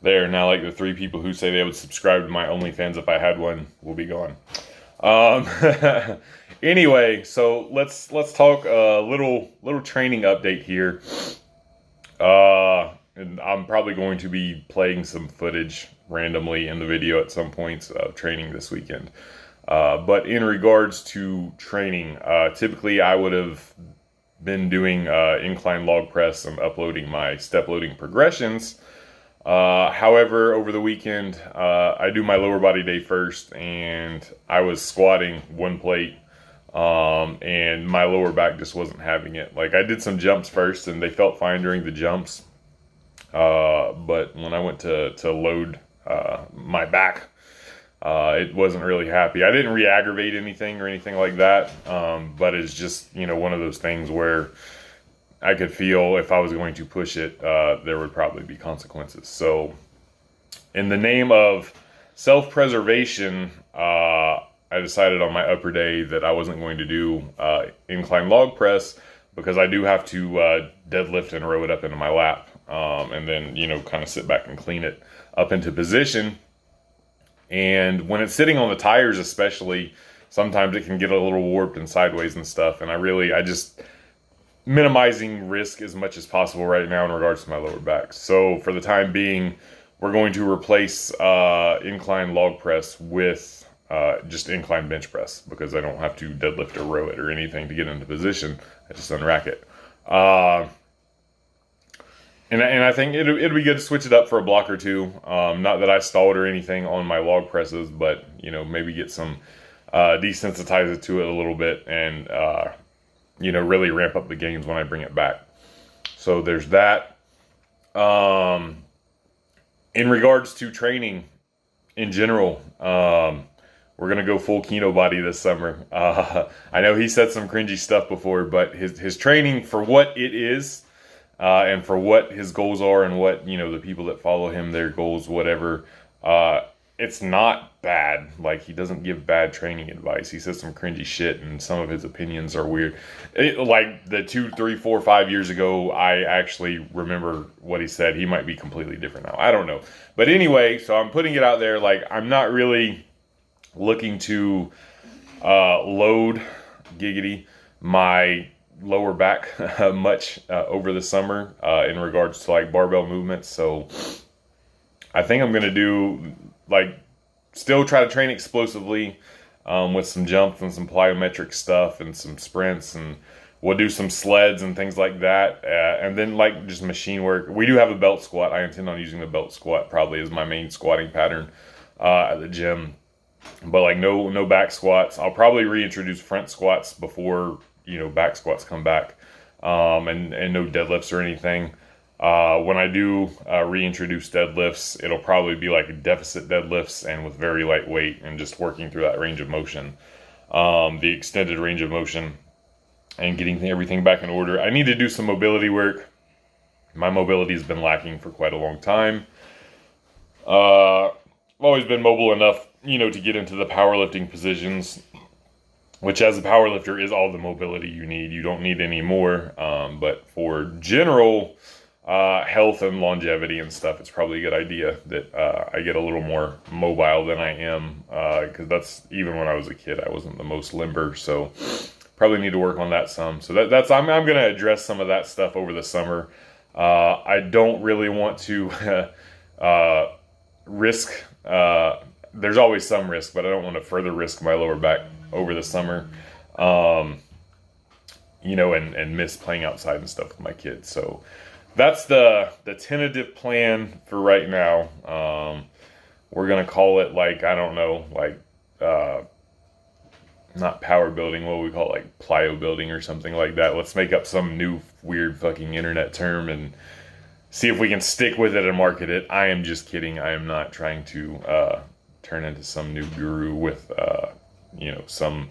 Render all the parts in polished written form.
there. Now, like, the 3 people who say they would subscribe to my OnlyFans if I had one will be gone. Um, anyway, so let's talk a little training update here. And I'm probably going to be playing some footage randomly in the video at some points of training this weekend. But in regards to training, typically I would have been doing incline log press and uploading my step loading progressions. However, over the weekend, I do my lower body day first, and I was squatting 1 plate, and my lower back just wasn't having it. Like, I did some jumps first, and they felt fine during the jumps. But when I went to load my back, it wasn't really happy. I didn't re-aggravate anything or anything like that, but it's just, one of those things where I could feel if I was going to push it, there would probably be consequences. So in the name of self-preservation, I decided on my upper day that I wasn't going to do incline log press, because I do have to deadlift and row it up into my lap, and then, kind of sit back and clean it up into position. And when it's sitting on the tires especially, sometimes it can get a little warped and sideways and stuff. And I just minimizing risk as much as possible right now in regards to my lower back. So for the time being, we're going to replace incline log press with just incline bench press, because I don't have to deadlift or row it or anything to get into position. I just unrack it. And I think it'll be good to switch it up for a block or two. Not that I stalled or anything on my log presses, but maybe get some desensitize it to it a little bit, and really ramp up the gains when I bring it back. So there's that. In regards to training in general, we're gonna go full Kinobody this summer. I know he said some cringy stuff before, but his training, for what it is, and for what his goals are, and what the people that follow him, their goals, whatever, it's not bad. Like, he doesn't give bad training advice. He says some cringy shit, and some of his opinions are weird. Like the 2, 3, 4, 5 years ago, I actually remember what he said. He might be completely different now. I don't know. But anyway, so I'm putting it out there. Like, I'm not really looking to load giggity my lower back much over the summer in regards to like barbell movements. So I think I'm gonna do, like, still try to train explosively with some jumps and some plyometric stuff and some sprints, and we'll do some sleds and things like that, and then like just machine work. We do have a belt squat. I intend on using the belt squat probably as my main squatting pattern at the gym, but like no back squats. I'll probably reintroduce front squats before back squats come back, and no deadlifts or anything. When I do reintroduce deadlifts, it'll probably be like deficit deadlifts and with very light weight, and just working through that range of motion, the extended range of motion, and getting everything back in order. I need to do some mobility work. My mobility has been lacking for quite a long time. I've always been mobile enough, to get into the powerlifting positions, which as a powerlifter is all the mobility you need. You don't need any more. But for general health and longevity and stuff, it's probably a good idea that I get a little more mobile than I am, because that's, even when I was a kid, I wasn't the most limber. So probably need to work on that some. So I'm going to address some of that stuff over the summer. I don't really want to risk. There's always some risk, but I don't want to further risk my lower back over the summer, and miss playing outside and stuff with my kids. So that's the tentative plan for right now. We're gonna call it, like, I don't know, like, not power building, what we call it, like plyo building or something like that. Let's make up some new weird fucking internet term and see if we can stick with it and market it. I am just kidding. I am not trying to turn into some new guru with some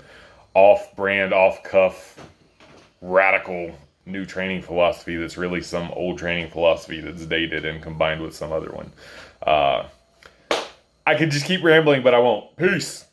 off-brand, off-cuff, radical new training philosophy that's really some old training philosophy that's dated and combined with some other one. I could just keep rambling, but I won't. Peace.